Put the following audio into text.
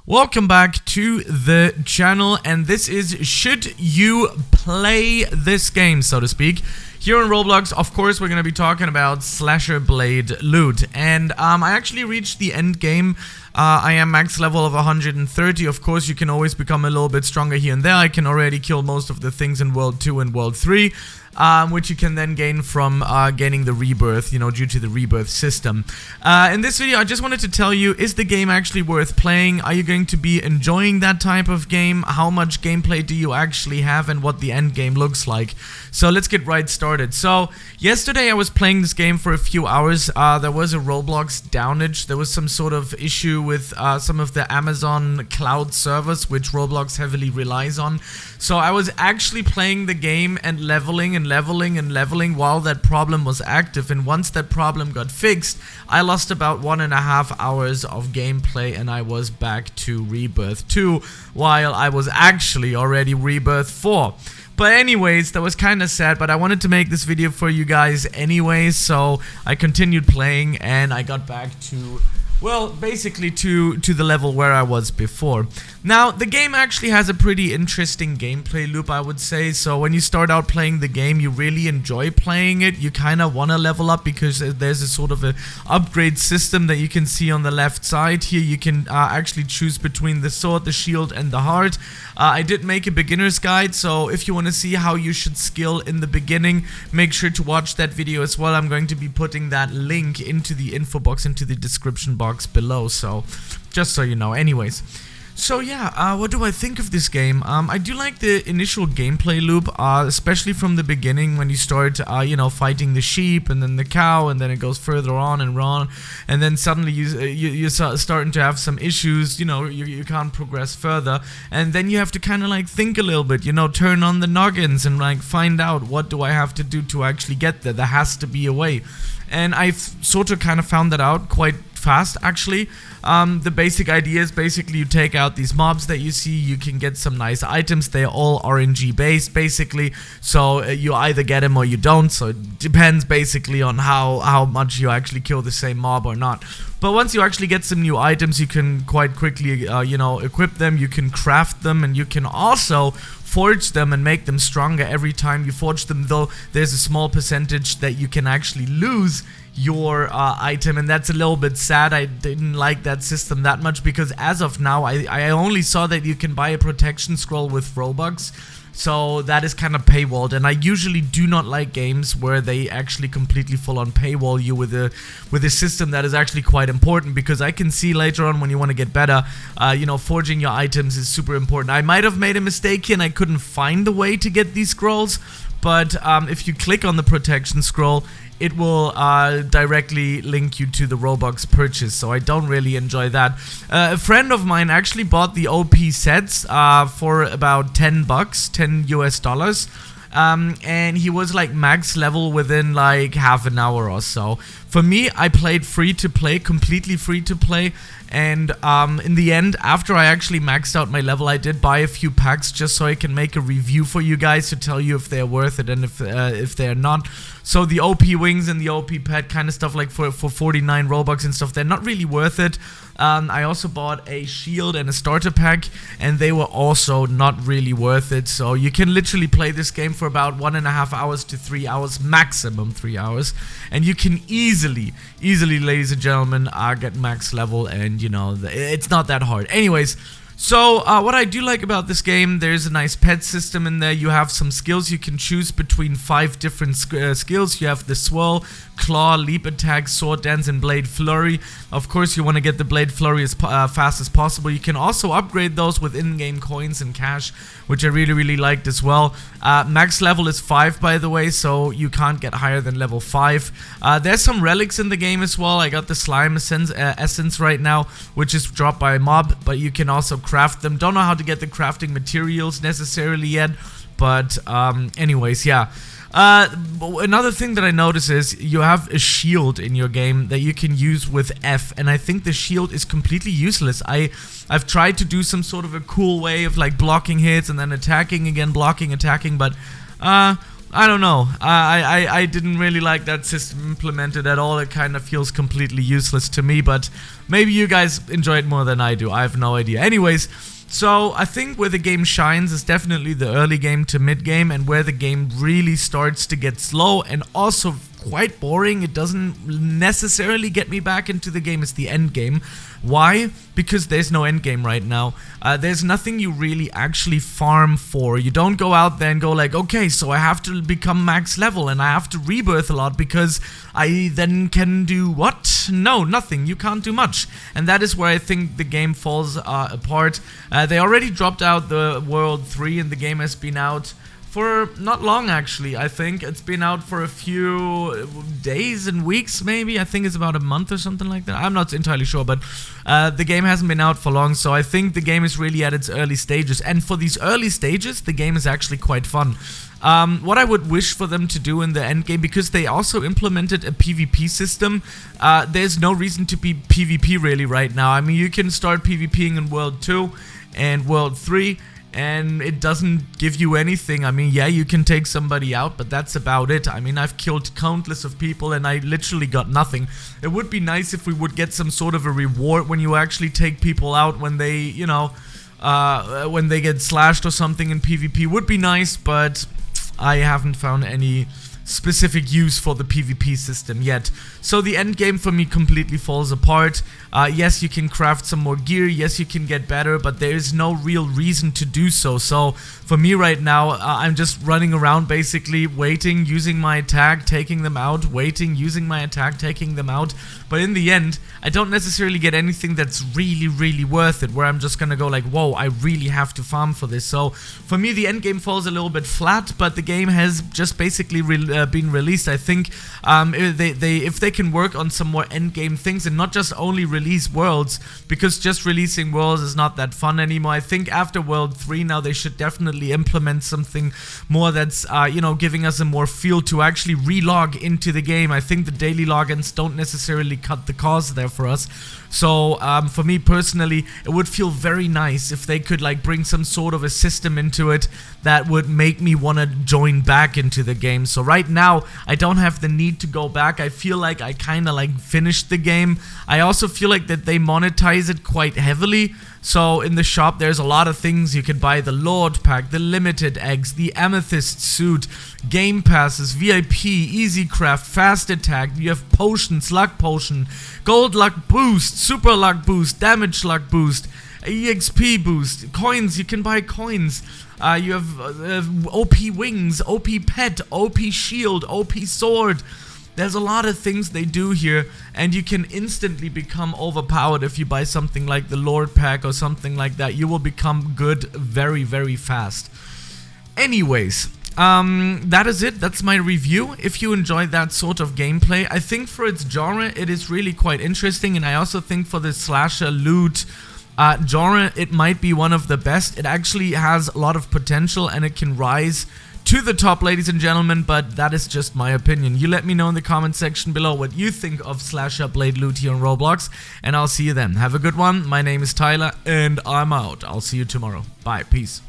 Welcome back to the channel, and this is should you play this game, so to speak. Here on Roblox, of course, we're going to be talking about slasher blade loot, and I actually reached the end game. I am max level of 130. Of course, you can always become a little bit stronger here and there. I can already kill most of the things in World 2 and World 3. Which you can then gain from gaining the rebirth, due to the rebirth system. In this video, I just wanted to tell you, is the game actually worth playing? Are you going to be enjoying that type of game? How much gameplay do you actually have, and what the end game looks like? So let's get right started. So yesterday I was playing this game for a few hours. There was a Roblox downage. There was some sort of issue with some of the Amazon cloud servers, which Roblox heavily relies on. So I was actually playing the game and leveling while that problem was active, and once that problem got fixed, I lost about 1.5 hours of gameplay and I was back to Rebirth 2 while I was actually already Rebirth 4. But anyways, that was kind of sad, but I wanted to make this video for you guys anyways, so I continued playing and I got back to, well, basically to the level where I was before. Now, the game actually has a pretty interesting gameplay loop, I would say. So when you start out playing the game, you really enjoy playing it. You kind of want to level up because there's a sort of a upgrade system that you can see on the left side here. You can actually choose between the sword, the shield, and the heart. I did make a beginner's guide, so if you want to see how you should skill in the beginning, make sure to watch that video as well. I'm going to be putting that link into the info box, into the description box below, so just so you know. Anyways, so yeah, what do I think of this game? I do like the initial gameplay loop, especially from the beginning when you start, fighting the sheep and then the cow, and then it goes further on and on, and then suddenly you're starting to have some issues. You can't progress further, and then you have to kind of like think a little bit, turn on the noggins and like find out what do I have to do to actually get there. There has to be a way, and I've sort of kind of found that out quite fast actually. The basic idea is basically you take out these mobs that you see, you can get some nice items. They're all RNG based basically, so you either get them or you don't, so it depends basically on how much you actually kill the same mob or not. But once you actually get some new items, you can quite quickly equip them, you can craft them, and you can also forge them and make them stronger every time you forge them, though there's a small percentage that you can actually lose your item, and that's a little bit sad. I didn't like that system that much because as of now I only saw that you can buy a protection scroll with Robux, so that is kind of paywalled, and I usually do not like games where they actually completely full on paywall you with a system that is actually quite important, because I can see later on when you want to get better, forging your items is super important. I might have made a mistake here and I couldn't find a way to get these scrolls, but if you click on the protection scroll, it will directly link you to the Robux purchase, so I don't really enjoy that. A friend of mine actually bought the OP sets for about $10 US, and he was like max level within like half an hour or so. For me, I played free to play, completely free to play, and in the end, after I actually maxed out my level, I did buy a few packs just so I can make a review for you guys to tell you if they're worth it and if they're not. So the OP wings and the OP pet kind of stuff, like for 49 Robux and stuff, they're not really worth it. I also bought a shield and a starter pack, and they were also not really worth it. So you can literally play this game for about 1.5 hours to 3 hours, maximum 3 hours, and you can easily, ladies and gentlemen, get max level, and it's not that hard. Anyways, so what I do like about this game, there's a nice pet system in there. You have some skills. You can choose between 5 different skills. You have the swirl, claw, leap attack, sword dance, and blade flurry. Of course, you want to get the blade flurry as fast as possible. You can also upgrade those with in-game coins and cash, which I really liked as well. Max level is 5, by the way, so you can't get higher than level 5. There's some relics in the game as well. I got the slime essence right now, which is dropped by a mob, but you can also craft them. Don't know how to get the crafting materials necessarily yet, but anyways, yeah. Another thing that I notice is you have a shield in your game that you can use with F, and I think the shield is completely useless. I've tried to do some sort of a cool way of like blocking hits and then attacking again, blocking, attacking, but I don't know. I didn't really like that system implemented at all. It kind of feels completely useless to me, but maybe you guys enjoy it more than I do. I have no idea. Anyways, so I think where the game shines is definitely the early game to mid game, and where the game really starts to get slow and also quite boring. It doesn't necessarily get me back into the game. It's the end game. Why? Because there's no end game right now. There's nothing you really actually farm for. You don't go out there and go like, okay, so I have to become max level and I have to rebirth a lot because I then can do what? No, nothing. You can't do much. And that is where I think the game falls apart. They already dropped out the World 3 and the game has been out for not long, actually. I think it's been out for a few days and weeks, maybe. I think it's about a month or something like that. I'm not entirely sure, but the game hasn't been out for long, so I think the game is really at its early stages. And for these early stages, the game is actually quite fun. What I would wish for them to do in the end game, because they also implemented a PvP system, there's no reason to be PvP really right now. I mean, you can start PvPing in World 2 and World 3, and it doesn't give you anything. I mean, yeah, you can take somebody out, but that's about it. I mean, I've killed countless of people and I literally got nothing. It would be nice if we would get some sort of a reward when you actually take people out, when they, you know, when they get slashed or something in PvP. Would be nice, but I haven't found any specific use for the PvP system yet. So the end game for me completely falls apart. Yes, you can craft some more gear, yes, you can get better, but there is no real reason to do so. So for me right now, I'm just running around basically waiting, using my attack, taking them out, waiting, using my attack, taking them out. But in the end, I don't necessarily get anything that's really worth it, where I'm just gonna go like, whoa, I really have to farm for this. So for me, the end game falls a little bit flat, but the game has just basically been released. I think if they can work on some more end game things and not just only release worlds, because just releasing worlds is not that fun anymore. I think after World 3 now they should definitely implement something more that's you know, giving us a more feel to actually relog into the game. I think the daily logins don't necessarily cut the cost there for us. So for me personally, it would feel very nice if they could like bring some sort of a system into it that would make me want to join back into the game. So right now I don't have the need to go back. I feel like I kind of like finished the game. I also feel like that they monetize it quite heavily. So in the shop there's a lot of things you can buy: the Lord Pack, the limited eggs, the amethyst suit, game passes, VIP, easy craft, fast attack. You have potions, luck potion, gold luck boost, super luck boost, damage luck boost, EXP boost, coins. You can buy coins. You have OP wings, OP pet, OP shield, OP sword. There's a lot of things they do here, and you can instantly become overpowered if you buy something like the Lord Pack or something like that. You will become good very fast. Anyways, that is it. That's my review. If you enjoyed that sort of gameplay, I think for its genre it is really quite interesting, and I also think for the slasher loot genre it might be one of the best. It actually has a lot of potential and it can rise to the top, ladies and gentlemen, but that is just my opinion. You let me know in the comment section below what you think of slasher blade loot here on Roblox, and I'll see you then. Have a good one. My name is Tyler and I'm out. I'll see you tomorrow. Bye. Peace.